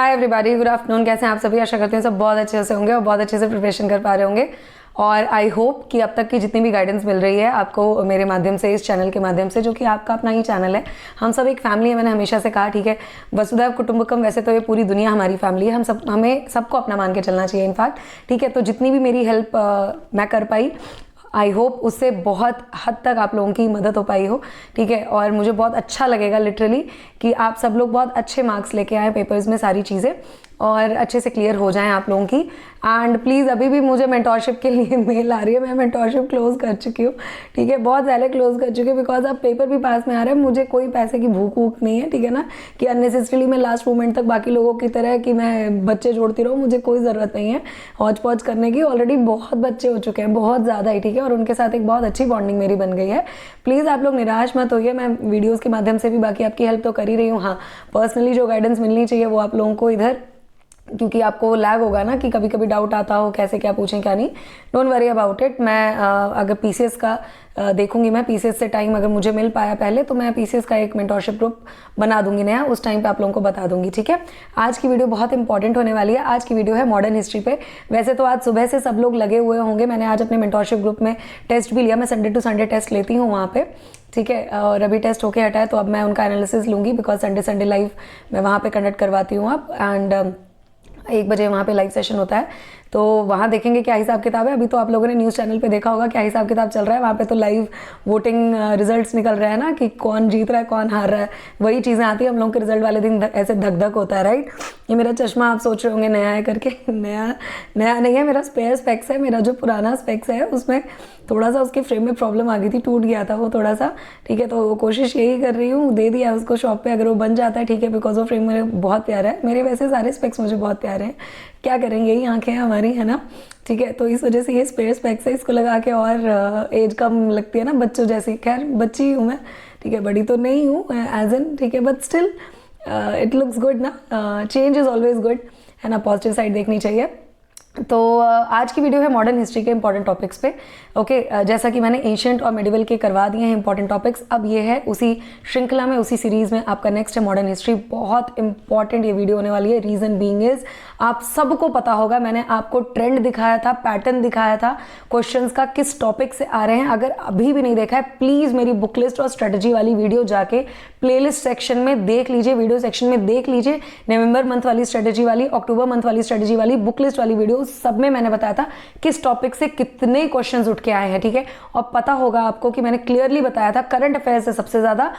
Hi everybody, good afternoon. कैसे हैं आप सभी? आशा करते हैं सब बहुत अच्छे से होंगे और बहुत अच्छे से प्रिपरेशन कर पा रहे होंगे। और आई होप कि अब तक की जितनी भी गाइडेंस मिल रही है आपको मेरे माध्यम से, इस चैनल के माध्यम से, जो कि आपका अपना ही चैनल है। हम सब एक फैमिली है, मैंने हमेशा से कहा, ठीक है। वसुधैव कुटुंबकम, वैसे तो ये पूरी दुनिया हमारी फैमिली है। हमें सबको अपना मान के चलना चाहिए इनफैक्ट, ठीक है। तो जितनी भी मेरी हेल्प मैं कर पाई, आई होप उससे बहुत हद तक आप लोगों की मदद हो पाई हो, ठीक है। और मुझे बहुत अच्छा लगेगा लिटरली कि आप सब लोग बहुत अच्छे मार्क्स लेके आए पेपर्स में, सारी चीज़ें और अच्छे से क्लियर हो जाएं आप लोगों की। एंड प्लीज़, अभी भी मुझे मेंटोरशिप के लिए मेल आ रही है। मैं मेंटोरशिप क्लोज़ कर चुकी हूँ, ठीक है, बहुत पहले क्लोज़ कर चुकी हूँ, बिकॉज अब पेपर भी पास में आ रहा है। मुझे कोई पैसे की भूख वूख नहीं है, ठीक है ना, कि अननेसेसरीली मैं लास्ट मोमेंट तक बाकी लोगों की तरह कि मैं बच्चे जोड़ती रहूँ। मुझे कोई ज़रूरत नहीं है हौच पौच करने की। ऑलरेडी बहुत बच्चे हो चुके हैं, बहुत ज़्यादा ही, ठीक है। और उनके साथ एक बहुत अच्छी बॉन्डिंग मेरी बन गई है। प्लीज़ आप लोग निराश मत होइए। मैं वीडियोज़ के माध्यम से भी बाकी आपकी हेल्प तो कर ही रही हूँ। हाँ, पर्सनली जो गाइडेंस मिलनी चाहिए वो आप लोगों को इधर, क्योंकि आपको लैग होगा ना कि कभी कभी डाउट आता हो कैसे क्या पूछें क्या नहीं। Don't worry about it. मैं अगर पीसीएस का देखूंगी, मैं पीसीएस से टाइम अगर मुझे मिल पाया पहले, तो मैं पीसीएस का एक मेंटोरशिप ग्रुप बना दूंगी नया, उस टाइम पे आप लोगों को बता दूंगी, ठीक है। आज की वीडियो बहुत इंपॉर्टेंट होने वाली है। आज की वीडियो है मॉडर्न हिस्ट्री पे। वैसे तो आज सुबह से सब लोग लगे हुए होंगे। मैंने आज अपने मेंटोरशिप ग्रुप में टेस्ट भी लिया। मैं संडे टू संडे टेस्ट लेती हूँ वहाँ पे, ठीक है। और अभी टेस्ट होके हटा है, तो अब मैं उनका एनालिसिस लूँगी, बिकॉज संडे लाइव मैं वहाँ पे कंडक्ट करवाती हूँ अब। एंड 1 बजे वहाँ पे लाइव सेशन होता है, तो वहाँ देखेंगे क्या हिसाब किताब है। अभी तो आप लोगों ने न्यूज़ चैनल पे देखा होगा क्या हिसाब किताब चल रहा है। वहाँ पे तो लाइव वोटिंग रिजल्ट्स निकल रहे हैं ना, कि कौन जीत रहा है कौन हार रहा है, वही चीज़ें आती है हम लोग के रिजल्ट वाले दिन। ऐसे धक धक होता है, राइट। ये मेरा चश्मा आप सोच रहे होंगे नया है करके, नया नहीं है, मेरा स्पेयर स्पेक्स है। मेरा जो पुराना स्पेक्स है उसमें थोड़ा सा उसके फ्रेम में प्रॉब्लम आ गई थी, टूट गया था वो थोड़ा सा, ठीक है। तो कोशिश यही कर रही हूँ, दे दिया उसको शॉप पे, अगर वो बन जाता है, ठीक है। बिकॉज वो फ्रेम मेरे बहुत प्यारा है। मेरे वैसे सारे स्पेक्स मुझे बहुत प्यारे हैं, क्या करेंगे, यही आंखें हैं हमारी, है ना, ठीक है। तो इस वजह से ये स्पेयर स्पेक्स है, इसको लगा के और एज कम लगती है ना बच्चों जैसी। खैर बच्ची ही हूँ मैं, ठीक है, बड़ी तो नहीं हूँ एज एन, ठीक है, but still it looks good ना। चेंज इज़ ऑलवेज गुड, है ना, पॉजिटिव साइड देखनी चाहिए। तो आज की वीडियो है मॉडर्न हिस्ट्री के इंपॉर्टेंट टॉपिक्स पे, ओके। जैसा कि मैंने एंशिएंट और मेडिवल के करवा दिए हैं इंपॉर्टेंट टॉपिक्स, अब ये है उसी श्रृंखला में, उसी सीरीज में आपका नेक्स्ट है मॉडर्न हिस्ट्री। बहुत इंपॉर्टेंट ये वीडियो होने वाली है। रीजन बीइंग इज, आप सबको पता होगा मैंने आपको ट्रेंड दिखाया था, पैटर्न दिखाया था क्वेश्चंस का, किस टॉपिक से आ रहे हैं। अगर अभी भी नहीं देखा है, प्लीज मेरी बुक लिस्ट और स्ट्रेटजी वाली वीडियो जाके प्लेलिस्ट सेक्शन में देख लीजिए, वीडियो सेक्शन में देख लीजिए। नवंबर मंथ वाली स्ट्रेटजी वाली, अक्टूबर मंथ वाली स्ट्रेटजी वाली, बुक लिस्ट वाली वीडियो, सब में मैंने बताया था किस टॉपिक से कितने क्वेश्चंस उठ के आए हैं, ठीक है। और पता होगा आपको कि मैंने क्लियरली बताया था करंट अफेयर से सबसे ज्यादा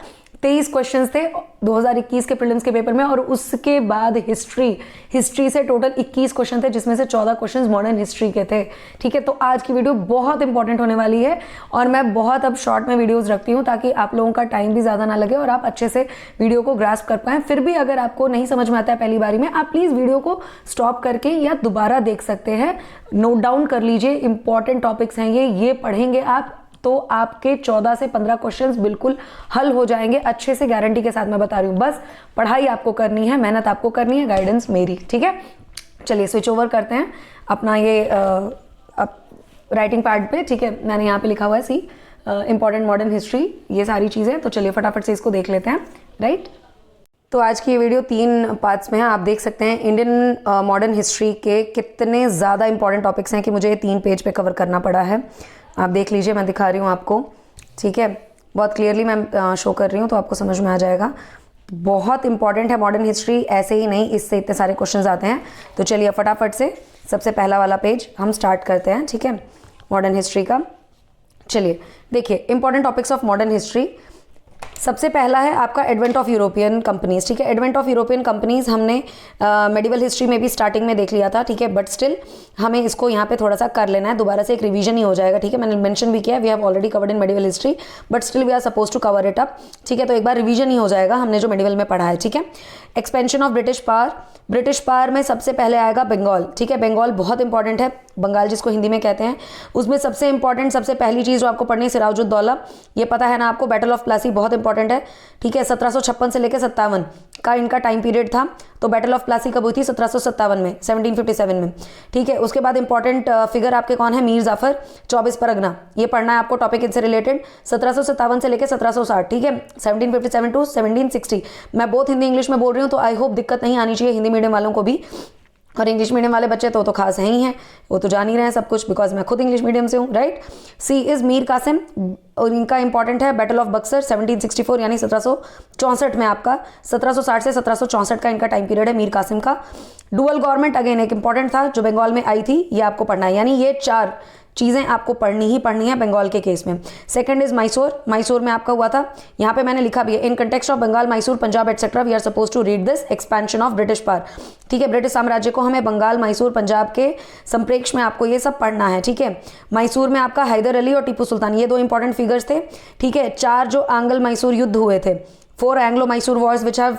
23 क्वेश्चंस थे 2021 के प्रीलिम्स के पेपर में, और उसके बाद हिस्ट्री से टोटल 21 क्वेश्चन थे, जिसमें से 14 क्वेश्चंस मॉडर्न हिस्ट्री के थे, ठीक है। तो आज की वीडियो बहुत इंपॉर्टेंट होने वाली है, और मैं बहुत अब शॉर्ट में वीडियोस रखती हूँ ताकि आप लोगों का टाइम भी ज्यादा ना लगे और आप अच्छे से वीडियो को ग्रास्प कर पाएं। फिर भी अगर आपको नहीं समझ में आता है पहली बारी में, आप प्लीज वीडियो को स्टॉप करके या दोबारा देख सकते हैं, नोट डाउन कर लीजिए। इंपॉर्टेंट टॉपिक्स हैं ये पढ़ेंगे आप तो आपके 14 से 15 क्वेश्चंस बिल्कुल हल हो जाएंगे अच्छे से, गारंटी के साथ मैं बता रही हूँ। बस पढ़ाई आपको करनी है, मेहनत आपको करनी है, गाइडेंस मेरी, ठीक है। चलिए स्विच ओवर करते हैं अपना ये राइटिंग पैड पे, ठीक है। मैंने यहाँ पे लिखा हुआ है सी इंपॉर्टेंट मॉडर्न हिस्ट्री, ये सारी चीज़ें। तो चलिए फटाफट से इसको देख लेते हैं, राइट। तो आज की ये वीडियो 3 पार्ट्स में है। आप देख सकते हैं इंडियन मॉडर्न हिस्ट्री के कितने ज़्यादा इंपॉर्टेंट टॉपिक्स हैं कि मुझे 3 पेज पे कवर करना पड़ा है। आप देख लीजिए, मैं दिखा रही हूँ आपको, ठीक है। बहुत क्लियरली मैं शो कर रही हूँ, तो आपको समझ में आ जाएगा। बहुत इंपॉर्टेंट है मॉडर्न हिस्ट्री, ऐसे ही नहीं, इससे इतने सारे क्वेश्चंस आते हैं। तो चलिए फटाफट से सबसे पहला वाला पेज हम स्टार्ट करते हैं, ठीक है, मॉडर्न हिस्ट्री का। चलिए देखिए, important topics of modern history. सबसे पहला है आपका एडवेंट ऑफ यूरोपियन कंपनीज, ठीक है। एडवेंट ऑफ यूरोपियन कंपनीज हमने मेडिवल हिस्ट्री में भी स्टार्टिंग में देख लिया था, ठीक है, बट स्टिल हमें इसको यहाँ पे थोड़ा सा कर लेना है, दोबारा से एक रिवीजन ही हो जाएगा, ठीक है। मैंने मेंशन भी किया है, we have already covered in medieval history, but still we are suppose to cover it up, ठीक है। तो एक बार रिवीजन ही हो जाएगा हमने जो मेडिवल में पढ़ा है, ठीक है। Expansion of British power, British power में सबसे पहले आएगा बंगाल, ठीक है। बंगाल बहुत इंपॉर्टेंट है, बंगाल जिसको हिंदी में कहते हैं। उसमें सबसे इंपॉर्टेंट, सबसे पहली चीज़ जो आपको पढ़नी है, सिराजुद्दौला। ये पता है ना आपको, बैटल ऑफ प्लासी बहुत बहुत इंपॉर्टेंट है, ठीक है। 1756 से लेकर 57 का इनका टाइम पीरियड था। तो बैटल ऑफ प्लासी कब हुई थी? 1757 में, 1757 में, ठीक है। उसके बाद इंपॉर्टेंट फिगर आपके कौन है? मीर जाफर, 24 परगना, ये पढ़ना है आपको, टॉपिक इनसे रिलेटेड। 1757 से लेकर 1760, ठीक है, 1757 टू 1760। मैं बोथ हिंदी इंग्लिश में बोल रही हूँ, तो आई होप दिक्कत नहीं आनी चाहिए हिंदी मीडियम वालों को भी, और इंग्लिश मीडियम वाले बच्चे तो खास है ही हैं, वो तो जान ही रहे हैं सब कुछ, बिकॉज मैं खुद इंग्लिश मीडियम से हूँ, right. C is Mir Qasim, और इनका इंपॉर्टेंट है बैटल ऑफ बक्सर 1764 यानी 1764 में आपका, 1760 से 1764 का इनका टाइम पीरियड है मीर कासिम का। डुअल गवर्नमेंट अगेन एक इंपॉर्टेंट था जो बंगाल में आई थी, ये आपको पढ़ना है, यानी ये 4 चीज़ें आपको पढ़नी ही पढ़नी है बंगाल के केस में। सेकंड इज मैसूर, मैसूर में आपका हुआ था, यहाँ पे मैंने लिखा भी है, in context of Bengal, Mysore, Punjab etcetera we are suppose to read this expansion of British power, ठीक है। ब्रिटिश साम्राज्य को हमें बंगाल, मैसूर, पंजाब के संप्रेक्ष में आपको ये सब पढ़ना है, ठीक है। मैसूर में आपका हैदर अली और टीपू सुल्तान, ये 2 इंपॉर्टेंट फिगर्स थे, ठीक है। 4 जो आंग्ल मैसूर युद्ध हुए थे, 4 Anglo Mysore Wars which have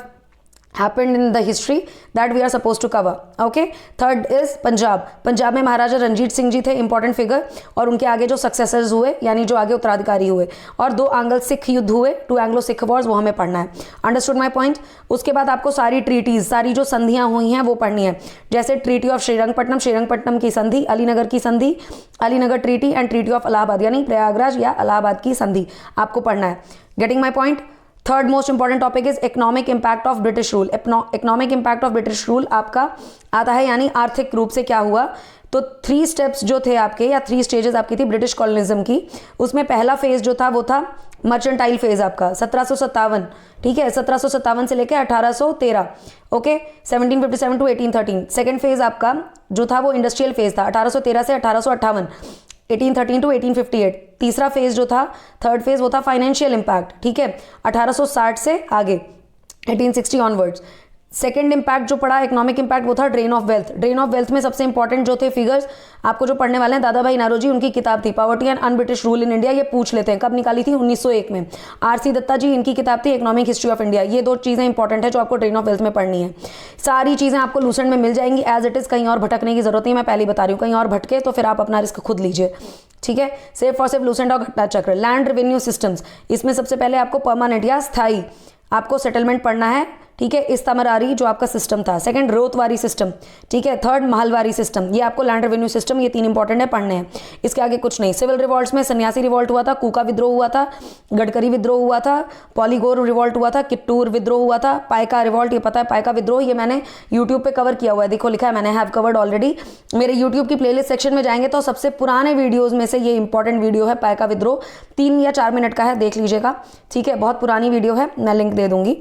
happened in the history that we are supposed to cover, okay. Third is Punjab, Punjab में महाराजा रंजीत सिंह जी थे, इंपॉर्टेंट फिगर, और उनके आगे जो सक्सेसर्स हुए यानी जो आगे उत्तराधिकारी हुए, और 2 आंग्ल सिख युद्ध हुए, 2 एंग्लो सिख वॉर्स, वो हमें पढ़ना है। Understood my point. उसके बाद आपको सारी ट्रीटीज, सारी जो संधियां हुई हैं वो पढ़नी है, जैसे ट्रीटी ऑफ श्रीरंगपट्टनम, श्रीरंगपट्टनम की संधि, अलीनगर की संधि, Alinagar treaty, and treaty of Allahabad यानी प्रयागराज या इलाहाबाद की संधि आपको पढ़ना है। Getting my point. Third most important topic is economic impact of British rule. Economic impact of British rule आपका आता है, यानी आर्थिक रूप से क्या हुआ। तो 3 स्टेप्स जो थे आपके, या 3 स्टेजेस आपकी थी ब्रिटिश कॉलोनिज्म की, उसमें पहला फेज जो था वो था मर्चेंटाइल फेज आपका 1757, ठीक है, 1757 से लेकर 1813, ओके, 1757 टू 1813। सेकेंड फेज आपका जो था वो इंडस्ट्रियल फेज था, 1813 से 1858, 1813 टू 1858। तीसरा फेज जो था, थर्ड फेज, वो था फाइनेंशियल इंपैक्ट, ठीक है, 1860 से आगे 1860 ऑनवर्ड्स। सेकेंड इंपैक्ट जो पड़ा इकोनॉमिक इंपैक्ट, वो था drain of wealth. Drain of wealth में सबसे इंपॉर्टेंट जो थे फिगर्स आपको जो पढ़ने वाले हैं, दादा भाई नारोजी, उनकी किताब थी poverty and un British rule in India, ये पूछ लेते हैं कब निकाली थी, 1901 में। आरसी दत्ता जी, इनकी किताब थी इकोनॉमिक हिस्ट्री ऑफ इंडिया। ये 2 चीज़ें इंपॉर्टेंट है जो आपको ड्रेन ऑफ वेल्थ में पढ़नी है। सारी चीज़ें आपको लूसेंट में मिल जाएंगी एज इट इज़, कहीं और भटकने की जरूरत नहीं, मैं पहले ही बता रही हूँ, कहीं और भटके तो फिर आप अपना रिस्क खुद लीजिए, ठीक है। सिर्फ और सिर्फ लूसेंट और घटना चक्र। लैंड रेवेन्यू सिस्टम्स, इसमें सबसे पहले आपको परमानेंट या स्थायी आपको सेटलमेंट पढ़ना है, ठीक है, इस्तामरारी जो आपका सिस्टम था। सेकंड रोतवारी सिस्टम, ठीक है। थर्ड महलवारी सिस्टम, ये आपको लैंड रेवेन्यू सिस्टम, ये 3 इंपॉर्टेंट है, पढ़ने हैं, इसके आगे कुछ नहीं। सिविल रिवॉल्ट्स में सन्यासी रिवॉल्ट हुआ था, कूका विद्रोह हुआ था, गडकरी विद्रोह हुआ था, पॉलीगोर रिवॉल्ट हुआ था, किट्टूर विद्रोह हुआ था, पाइका रिवॉल्ट, ये पता है पाइका विद्रोह, ये मैंने यूट्यूब पे कवर किया हुआ है, देखो लिखा है मैंने, हैव कवर्ड ऑलरेडी। मेरे यूट्यूब की प्लेलिस्ट सेक्शन में जाएंगे तो सबसे पुराने वीडियोज में से ये इंपॉर्टेंट वीडियो है, पाइका विद्रोह, 3 या 4 मिनट का है, देख लीजिएगा, ठीक है, बहुत पुरानी वीडियो है, मैं लिंक दे दूंगी।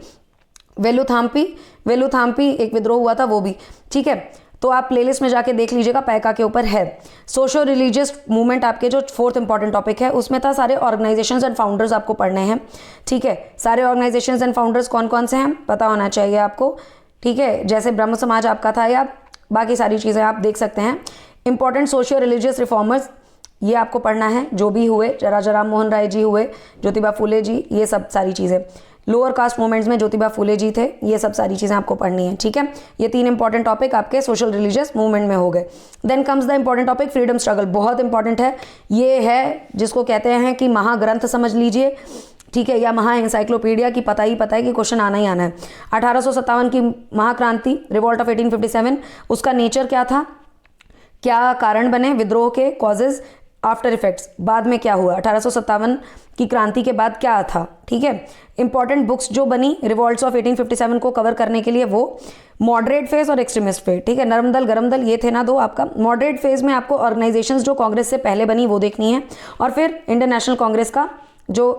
वेलुथाम्पी एक विद्रोह हुआ था वो भी, ठीक है, तो आप प्लेलिस्ट में जाके देख लीजिएगा, पैका के ऊपर है। सोशो रिलीजियस मूवमेंट आपके जो 4th इंपॉर्टेंट टॉपिक है, उसमें था सारे ऑर्गेनाइजेशंस एंड फाउंडर्स आपको पढ़ने हैं, ठीक है। सारे ऑर्गेनाइजेशंस एंड फाउंडर्स कौन कौन से हैं पता होना चाहिए आपको, ठीक है, जैसे ब्रह्म समाज आपका था या बाकी सारी चीज़ें आप देख सकते हैं। इंपॉर्टेंट सोशियो रिलीजियस रिफॉर्मर्स, ये आपको पढ़ना है, जो भी हुए, राजा राम मोहन राय जी हुए, ज्योतिबा फूले जी, ये सब सारी चीज़ें। लोअर कास्ट मूवमेंट्स में ज्योतिबा फूले जी थे, ये सब सारी चीज़ें आपको पढ़नी है, ठीक है। ये 3 इंपॉर्टेंट टॉपिक आपके सोशल रिलीजियस मूवमेंट में हो गए। Then comes the important topic freedom struggle, बहुत इंपॉर्टेंट है, ये है जिसको कहते हैं कि महाग्रंथ समझ लीजिए, ठीक है, या महा एनसाइक्लोपीडिया की, पता ही पता है कि क्वेश्चन आना ही आना है। 1857 की महाक्रांति, रिवॉल्ट ऑफ 1857, उसका नेचर क्या था, क्या कारण बने विद्रोह के, कॉजेज, आफ्टर इफेक्ट्स, बाद में क्या हुआ, 1857 की क्रांति के बाद क्या था, ठीक है। इंपॉर्टेंट बुक्स जो बनी रिवॉल्ट्स ऑफ 1857 को कवर करने के लिए, वो मॉडरेट फेज और एक्सट्रीमिस्ट फेज, ठीक है, नरम दल गरम दल, ये थे ना 2 आपका। मॉडरेट फेज में आपको ऑर्गेनाइजेशंस जो कांग्रेस से पहले बनी वो देखनी है, और फिर इंडियन नेशनल कांग्रेस का जो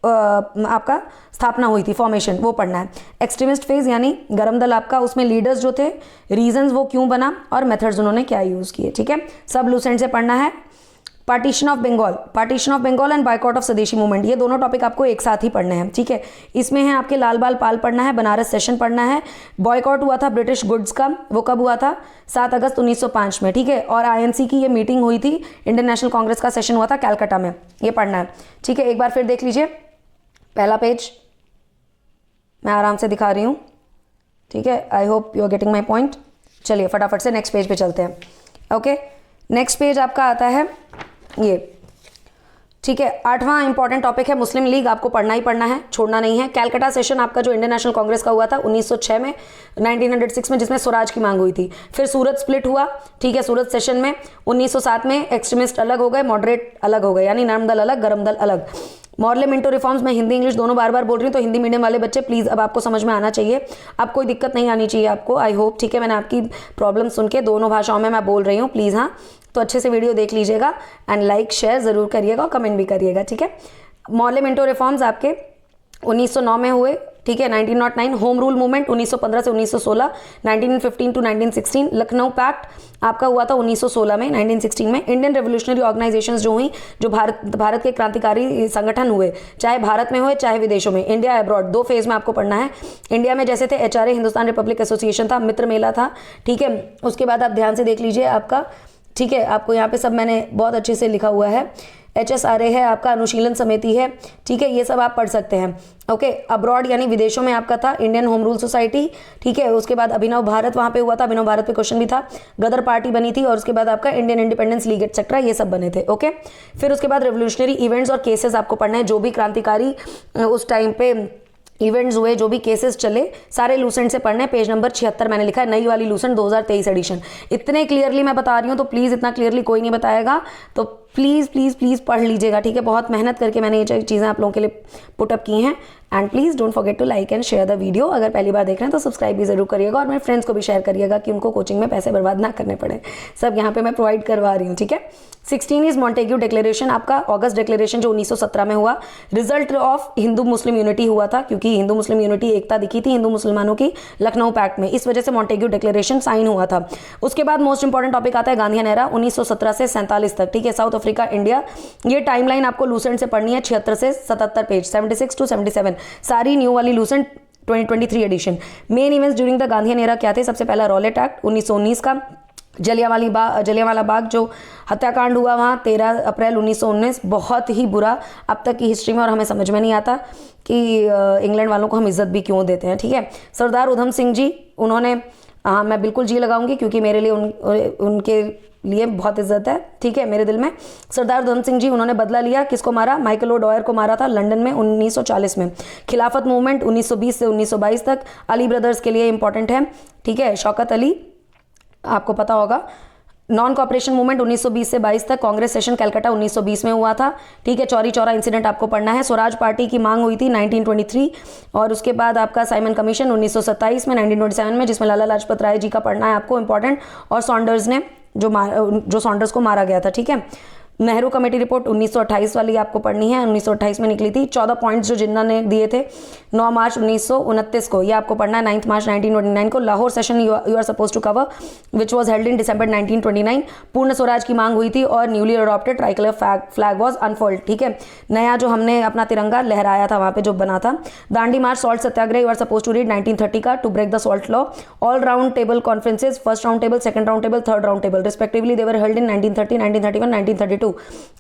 आपका स्थापना हुई थी, फॉर्मेशन, वो पढ़ना है। एक्सट्रीमिस्ट फेज यानी गरम दल आपका, उसमें लीडर्स जो थे, रीजंस वो क्यों बना, और मेथड्स उन्होंने क्या यूज़ किए, ठीक है, सब लूसेंट से पढ़ना है। Partition of Bengal and boycott of swadeshi movement, ये दोनों टॉपिक आपको एक साथ ही पढ़ने हैं, ठीक है। इसमें है आपके लाल बाल पाल पढ़ना है, बनारस सेशन पढ़ना है। बॉयकॉट हुआ था ब्रिटिश गुड्स का, वो कब हुआ था, 7 अगस्त 1905 में, ठीक है। और आईएनसी की ये मीटिंग हुई थी, इंडियन नेशनल कांग्रेस का सेशन हुआ था कैलकाटा में, ये पढ़ना है, ठीक है। एक बार फिर देख लीजिए, पहला पेज मैं आराम से दिखा रही हूँ, ठीक है, I hope you are getting my point. चलिए फटाफट से नेक्स्ट पेज पे चलते हैं, ओके। नेक्स्ट पेज आपका आता है ये ठीक है। 8वां इंपॉर्टेंट टॉपिक है मुस्लिम लीग, आपको पढ़ना ही पढ़ना है, छोड़ना नहीं है। कैलकाटा सेशन आपका जो इंडियन नेशनल कांग्रेस का हुआ था 1906 में, 1906 में, जिसमें स्वराज की मांग हुई थी। फिर सूरत स्प्लिट हुआ, ठीक है, सूरत सेशन में 1907 में एक्सट्रीमिस्ट अलग हो गए, मॉडरेट अलग हो गए, यानी नरम दल अलग, गरम दल अलग। मॉरले मिंटो रिफॉर्म्स, मैं हिंदी इंग्लिश दोनों बार बार बोल रही हूँ, तो हिंदी मीडियम वाले बच्चे प्लीज़ अब आपको समझ में आना चाहिए, अब कोई दिक्कत नहीं आनी चाहिए आपको, आई होप, ठीक है। मैंने आपकी प्रॉब्लम सुन के दोनों भाषाओं में मैं बोल रही हूँ, प्लीज़ हाँ, तो अच्छे से वीडियो देख लीजिएगा एंड लाइक शेयर ज़रूर करिएगा और कमेंट भी करिएगा, ठीक है। मॉरले मिंटो रिफॉर्म्स आपके 1909 में हुए, ठीक है। 1909 होम रूल मूवमेंट 1915 से 1916, 1915 टू 1916। लखनऊ पैक्ट आपका हुआ था 1916 में, 1916 में। इंडियन रेवोल्यूशनरी ऑर्गेनाइजेशंस जो हुई, जो भारत के क्रांतिकारी संगठन हुए, चाहे भारत में हुए चाहे विदेशों में, इंडिया अब्रॉड, 2 फेज में आपको पढ़ना है। इंडिया में जैसे थे HRA, हिंदुस्तान रिपब्लिक एसोसिएशन था, मित्र मेला था, ठीक है। उसके बाद आप ध्यान से देख लीजिए आपका, ठीक है, आपको यहाँ पे सब मैंने बहुत अच्छे से लिखा हुआ है। HSRA है आपका, अनुशीलन समिति है, ठीक है, ये सब आप पढ़ सकते हैं, ओके। अब्रॉड यानी विदेशों में आपका था इंडियन होम रूल सोसाइटी, ठीक है। उसके बाद अभिनव भारत वहाँ पे हुआ था, अभिनव भारत पे क्वेश्चन भी था। गदर पार्टी बनी थी, और उसके बाद आपका इंडियन इंडिपेंडेंस लीग एक्सेट्रा, ये सब बने थे, ओके। फिर उसके बाद रेवोल्यूशनरी इवेंट्स और केसेस आपको पढ़ना है, जो भी क्रांतिकारी उस टाइम पे इवेंट्स हुए, जो भी केसेस चले, सारे लूसेंट से पढ़ने। पेज नंबर 76 मैंने लिखा है, नई वाली लूसेंट 2023 एडिशन। इतने क्लियरली मैं बता रही हूँ, तो प्लीज़ इतना क्लियरली कोई नहीं बताएगा, तो प्लीज़ प्लीज़ प्लीज़ पढ़ लीजिएगा, ठीक है। बहुत मेहनत करके मैंने ये चीज़ें आप लोगों के लिए पुटअप की हैं। And please don't forget to like and share the video. अगर पहली बार देख रहे हैं तो सब्सक्राइब भी जरूर करिएगा, और मेरे फ्रेंड्स को भी शेयर करिएगा कि उनको कोचिंग में पैसे बर्बाद ना करने पड़े, सब यहाँ पे मैं प्रोवाइड करवा रही हूँ, ठीक है। 16 इज मॉन्टेग्यू डिक्लेरेशन, आपका ऑगस्ट डिक्लेरेशन जो 1917 में हुआ। Result of Hindu Muslim unity हुआ था, क्योंकि हिंदू मुस्लिम यूनिटी, एकता दिखी थी हिंदू मुसलमानों की लखनऊ पैक्ट में, इस वजह से मॉन्टेग्यू डिक्लेरेशन साइन हुआ था। उसके बाद मोस्ट इंपॉर्टेंट टॉपिक आता है गांधीयन एरा 1917 से 47 तक, ठीक है। साउथ अफ्रीका, इंडिया, ये टाइमलाइन आपको लूसेंट से पढ़नी है, 76 से 77 पेज, 76 टू 77, सारी न्यू वाली Lucent 2023 edition. Main events during the Gandhian era क्या थे? सबसे पहला रॉलेट एक्ट 1919 का, जलियांवाला बाग जो हत्याकांड हुआ वहाँ 13 अप्रैल 1919, बहुत ही बुरा, अब तक की हिस्ट्री में, और हमें समझ में नहीं आता कि इंग्लैंड वालों को हम इज्जत भी क्यों देते हैं, ठीक है। सरदार उधम सिंह जी, उन्होंने, हाँ मैं बिल्कुल जी लगाऊंगी क्योंकि मेरे लिए उनके लिए बहुत इज्जत है, ठीक है, मेरे दिल में। सरदार उधम सिंह जी, उन्होंने बदला लिया, किसको मारा? माइकल ओडॉयर को मारा था लंदन में 1940 में। खिलाफत मूवमेंट 1920 से 1922 तक, अली ब्रदर्स के लिए इंपॉर्टेंट है, ठीक है, शौकत अली, आपको पता होगा। नॉन कॉपरेशन मूवमेंट 1920 से 22 तक, कांग्रेस सेशन कलकत्ता 1920 में हुआ था, ठीक है। चौरी चौरा इंसिडेंट आपको पढ़ना है। स्वराज पार्टी की मांग हुई थी 1923, और उसके बाद आपका साइमन कमीशन 1927 में, 1927 में, जिसमें लाला लाजपत राय जी का पढ़ना है आपको, इंपॉर्टेंट, और सॉन्डर्स ने जो सॉन्डर्स को मारा गया था, ठीक है। नेहरू कमेटी रिपोर्ट 1928 वाली आपको पढ़नी है, 1928 में निकली थी। 14 पॉइंट्स जो जिन्ना ने दिए थे 9 मार्च 1929 को, ये आपको पढ़ना है। 9 मार्च 1929 को Lahore session you are suppose to cover, which was held in दिसंबर 1929। पूर्ण स्वराज की मांग हुई थी, और newly adopted tricolour flag was unfold, ठीक है, नया जो हमने अपना तिरंगा लहराया था वहाँ पे जो बना था। Dandi march salt satyagraha you are suppose to read 1930 का, to break the salt law. All round table conferences, first round table, second round table, third round table respectively, they were held in 1930, 1931, 1932।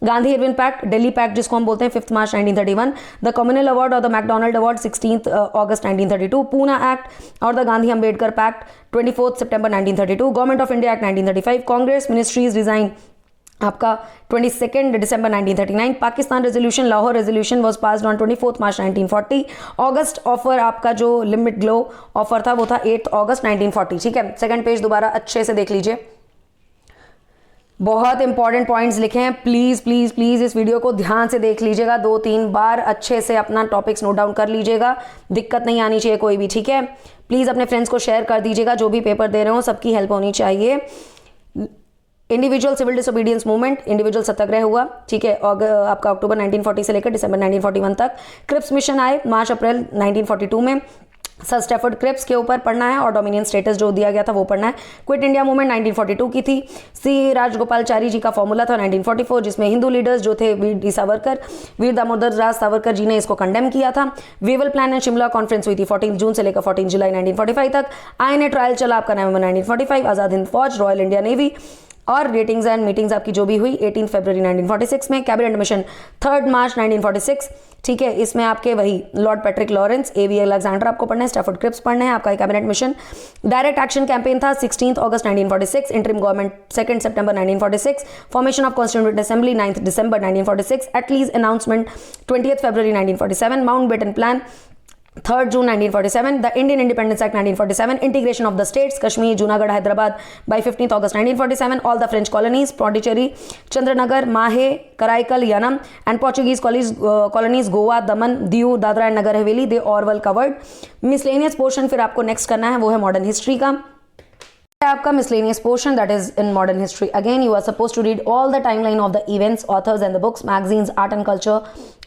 Gandhi Irwin pact, Delhi pact जिसको हम बोलते हैं, 5 March 1931। The communal award और the MacDonald award 16 August 1932। Poona act और the Gandhi Ambedkar pact 24 September 1932। Government of India act 1935। Congress ministries resign आपका 22 दिसंबर 1939। Pakistan resolution, Lahore resolution was passed on 24 March 1940। August offer आपका जो limit glow offer था वो था 8 अगस्त 1940, ठीक है। सेकंड पेज दोबारा अच्छे से देख लीजिए, बहुत इंपॉर्टेंट पॉइंट्स लिखे हैं, प्लीज़ प्लीज़ प्लीज़ इस वीडियो को ध्यान से देख लीजिएगा, 2-3 बार अच्छे से अपना टॉपिक्स नोट डाउन कर लीजिएगा, दिक्कत नहीं आनी चाहिए कोई भी, ठीक है। प्लीज़ अपने फ्रेंड्स को शेयर कर दीजिएगा, जो भी पेपर दे रहे हो सबकी हेल्प होनी चाहिए। Individual civil disobedience movement, individual satyagraha हुआ, ठीक है, आपका अक्टूबर 1940 से लेकर दिसंबर 1941 तक। क्रिप्स मिशन आए मार्च अप्रैल 1942 में, सर स्टैफर्ड क्रिप्स के ऊपर पढ़ना है, और डोमिनियन स्टेटस जो दिया गया था वो पढ़ना है। क्विट इंडिया मूवमेंट 1942 की थी। सी राजगोपालचारी जी का फॉर्मूला था 1944, जिसमें हिंदू लीडर्स जो थे वीर दामोदर दास सावरकर जी ने इसको कंडेम किया था। Wavell plan and Shimla conference हुई थी 14 जून से लेकर 14 जुलाई 1945 तक। आईएनए ट्रायल चला आपका नवंबर 1945। आजाद हिंद फौज, रॉयल इंडिया नेवी, और रेटिंग्स एंड मीटिंग्स आपकी जो भी हुई 18 फरवरी 1946 में। कैबिनेट मिशन 3 मार्च 1946, ठीक है, इसमें आपके वही Lord Patrick Lawrence, AV Alexander आपको पढ़ना है, स्टैफोर्ड क्रिप्स पढ़ना है, आपका cabinet mission. Direct action campaign था 16 अगस्त 1946, इंटरिम गवर्नमेंट 2 सितंबर 1946, फॉर्मेशन ऑफ कॉन्स्टिट्यूएंट असेंबली 9 दिसंबर 1946, एटलीज अनाउंसमेंट 20 फरवरी 1947, Mountbatten plan 3 June 1947, the Indian Independence Act 1947, integration of the states Kashmir, Junagadh, Hyderabad by 15th August 1947, all the French colonies Pondicherry, Chandranagar, Mahe, Karaikal, Yanam, and Portuguese colonies Goa, Daman, Diu, Dadra and Nagar Haveli, they all were covered. Miscellaneous portion फिर आपको next करना है, वो है modern history का। आपका miscellaneous portion, that is in modern history. Again, you are supposed to read all the timeline of the events, authors and the books, magazines, art and culture,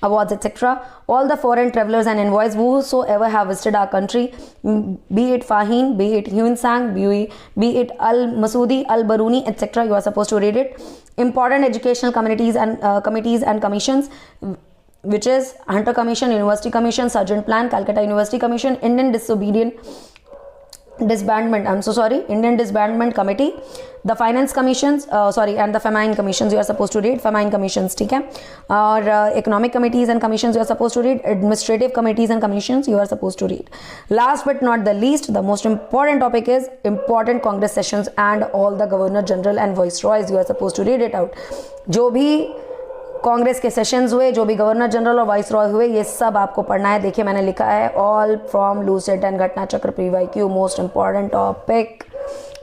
awards, etc. All the foreign travelers and envoys whosoever have visited our country, be it Fahim, be it Huon Sang, be it Al-Masudi, Al-Baruni, etc. You are supposed to read it. Important educational committees and commissions, which is Hunter Commission, University Commission, Sargent Plan, Calcutta University Commission, Indian Indian Disbandment Committee, the Finance Commissions, and the Famine Commissions you are supposed to read, Famine Commissions, ठीक है, और Economic Committees and Commissions you are supposed to read, Administrative Committees and Commissions you are supposed to read. Last but not the least, the most important topic is important Congress sessions and all the Governor General and Viceroys you are supposed to read it out. जो भी कांग्रेस के sessions हुए, जो भी governor general और vice Roy हुए, ये सब आपको पढ़ना है। देखिए मैंने लिखा है all from लूसेट and Ghatna Chakra प्रीवाईक्यू, most important topic.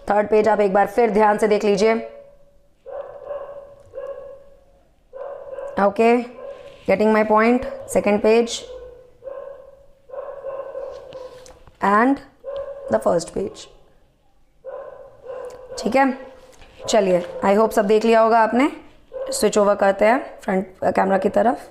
3rd page आप एक बार फिर ध्यान से देख लीजिए। Okay, getting my point. 2nd page and the 1st page, ठीक है। चलिए, आई होप सब देख लिया होगा आपने। स्विच ओवर करते हैं फ्रंट कैमरा की तरफ।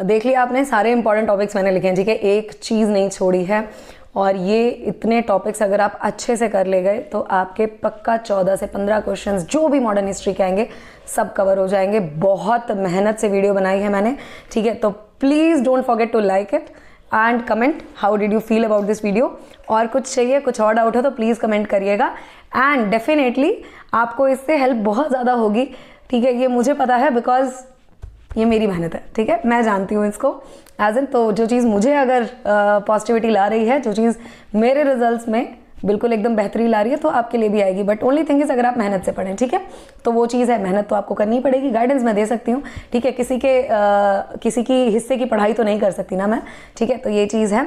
देख लिया आपने, सारे इंपॉर्टेंट टॉपिक्स मैंने लिखे हैं, ठीक है, एक चीज़ नहीं छोड़ी है। और ये इतने टॉपिक्स अगर आप अच्छे से कर ले गए तो आपके पक्का 14 से 15 क्वेश्चंस जो भी मॉडर्न हिस्ट्री के आएंगे सब कवर हो जाएंगे। बहुत मेहनत से वीडियो बनाई है मैंने, ठीक है। तो please don't forget to like it and comment how did you feel about this video. और कुछ चाहिए, कुछ और डाउट हो तो प्लीज़ कमेंट करिएगा एंड डेफिनेटली आपको इससे हेल्प बहुत ज़्यादा होगी, ठीक है। ये मुझे पता है बिकॉज ये मेरी मेहनत है, ठीक है, मैं जानती हूँ इसको एज इन। तो जो चीज़ मुझे अगर पॉजिटिविटी ला रही है, जो चीज़ मेरे रिजल्ट्स में बिल्कुल एकदम बेहतरी ला रही है, तो आपके लिए भी आएगी। बट ओनली थिंग इज अगर आप मेहनत से पढ़ें, ठीक है, तो वो चीज़ है। मेहनत तो आपको करनी पड़ेगी, गाइडेंस मैं दे सकती हूँ, ठीक है, किसी की हिस्से की पढ़ाई तो नहीं कर सकती ना मैं, ठीक है। तो ये चीज़ है।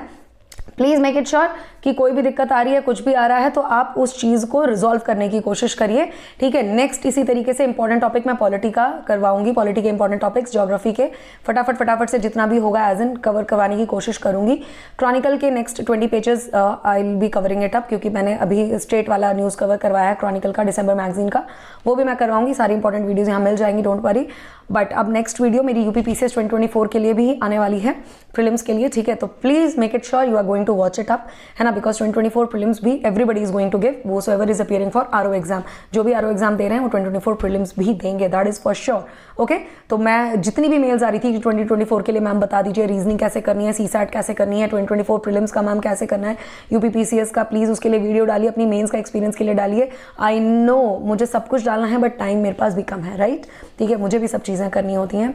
प्लीज़ मेक इट श्योर कि कोई भी दिक्कत आ रही है, कुछ भी आ रहा है, तो आप उस चीज़ को रिजॉल्व करने की कोशिश करिए, ठीक है। नेक्स्ट इसी तरीके से इंपॉर्टेंट टॉपिक मैं पॉलिटी का करवाऊंगी, पॉलिटी के इंपॉर्टेंट टॉपिक्स, ज्योग्राफी के फटाफट से जितना भी होगा एज इन कवर करवाने की कोशिश करूंगी। क्रॉनिकल के next 20 pages I will be covering it up, क्योंकि मैंने अभी स्टेट वाला न्यूज़ कवर करवाया है क्रॉनिकल का, डिसंबर मैगजीन का, वो भी मैं करवाऊंगी। सारी इंपॉर्टेंट वीडियोज़ यहाँ मिल जाएंगी, डोंट वरी। बट अब नेक्स्ट वीडियो मेरी यूपीपीसीएस 2024 के लिए भी आने वाली है, प्रीलिम्स के लिए, ठीक है। तो please make it sure you are going to watch it up, है ना, बिकॉज 2024 प्रीलिम्स भी everybody is going to give, whosoever is appearing for RO exam. जो भी आरओ एग्जाम दे रहे हैं वो 2024 प्रीलिम्स भी देंगे, that is for sure, okay. तो मैं जितनी भी मेल्स आ रही थी कि 2024 के लिए मैम बता दीजिए रीजनिंग कैसे करनी है, सीसैट कैसे करनी है, 2024 प्रीलिम्स का मैम कैसे करना है, यूपीपीसीएस का, प्लीज़ उसके लिए वीडियो डालिए, अपनी मेंस का एक्सपीरियंस के लिए डालिए। आई नो मुझे सब कुछ डालना है बट टाइम मेरे पास भी कम है, राइट, ठीक है, मुझे भी सब चीज़ें करनी होती हैं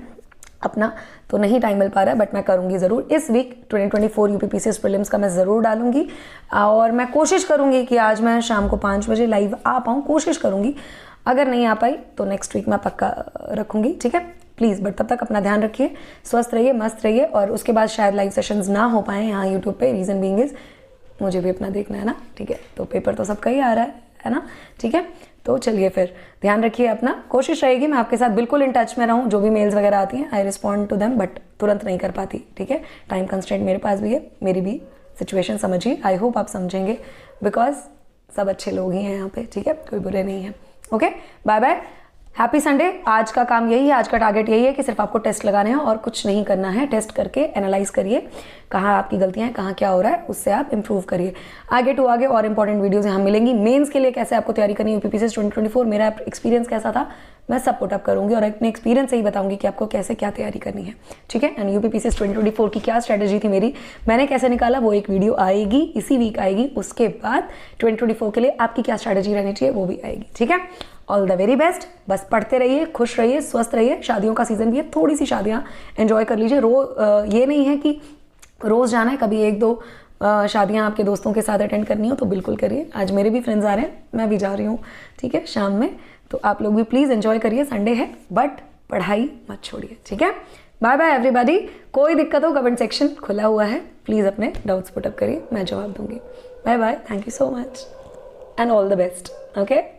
अपना, तो नहीं टाइम मिल पा रहा है, बट मैं करूंगी ज़रूर। इस वीक 2024 यूपीपीसीएस प्रीलिम्स का मैं ज़रूर डालूंगी और मैं कोशिश करूंगी कि आज मैं शाम को 5 बजे लाइव आ पाऊँ, कोशिश करूंगी। अगर नहीं आ पाई तो नेक्स्ट वीक मैं पक्का रखूंगी, ठीक है, प्लीज़। बट तब तक अपना ध्यान रखिए, स्वस्थ रहिए, मस्त रहिए। और उसके बाद शायद लाइव सेशंस ना हो पाएँ यहाँ यूट्यूब पे, रीज़न बीइंग इज मुझे भी अपना देखना है ना, ठीक है। तो पेपर तो सबका ही आ रहा है ना, ठीक है। तो चलिए फिर ध्यान रखिए अपना, कोशिश रहेगी मैं आपके साथ बिल्कुल इन टच में रहूं। जो भी मेल्स वगैरह आती हैं I respond to them, but तुरंत नहीं कर पाती, ठीक है, टाइम कंस्ट्रेंट मेरे पास भी है, मेरी भी सिचुएशन समझिए। आई होप आप समझेंगे बिकॉज सब अच्छे लोग ही हैं यहाँ पे, ठीक है, कोई बुरे नहीं है, okay. Bye bye, happy Sunday. आज का काम यही है, आज का टारगेट यही है कि सिर्फ आपको टेस्ट लगाने हैं और कुछ नहीं करना है। टेस्ट करके एनालाइज करिए कहाँ आपकी गलतियाँ हैं, कहाँ क्या हो रहा है, उससे आप इंप्रूव करिए। आगे टू आगे और इंपॉर्टेंट वीडियोस यहाँ मिलेंगी। मेंस के लिए कैसे आपको तैयारी करनी है यूपीपीसीएस 2024, मेरा एक्सपीरियंस कैसा था मैं सब पुट अप करूँगी और अपने एक्सपीरियंस से ही बताऊँगी कि आपको कैसे क्या तैयारी करनी है, ठीक है। एंड यूपीपीसीएस 2024 की क्या स्ट्रैटेजी थी मेरी, मैंने कैसे निकाला, वो एक वीडियो आएगी इसी वीक आएगी। उसके बाद 2024 के लिए आपकी क्या स्ट्रैटेजी रहनी चाहिए वो भी आएगी, ठीक है। All the very best. बस पढ़ते रहिए, खुश रहिए, स्वस्थ रहिए। शादियों का सीज़न भी है, थोड़ी सी शादियाँ एंजॉय कर लीजिए। ये नहीं है कि रोज़ जाना है, कभी 1-2 शादियाँ आपके दोस्तों के साथ अटेंड करनी हो तो बिल्कुल करिए। आज मेरे भी फ्रेंड्स आ रहे हैं, मैं भी जा रही हूँ, ठीक है, शाम में। तो आप लोग भी प्लीज़ एंजॉय करिए, संडे है, बट पढ़ाई मत छोड़िए, ठीक है। Bye bye everybody. कोई दिक्कत हो कमेंट सेक्शन खुला हुआ है, प्लीज़ अपने डाउट्स पुटअप करिए, मैं जवाब दूंगी। Bye bye, thank you so much and all the best. Okay.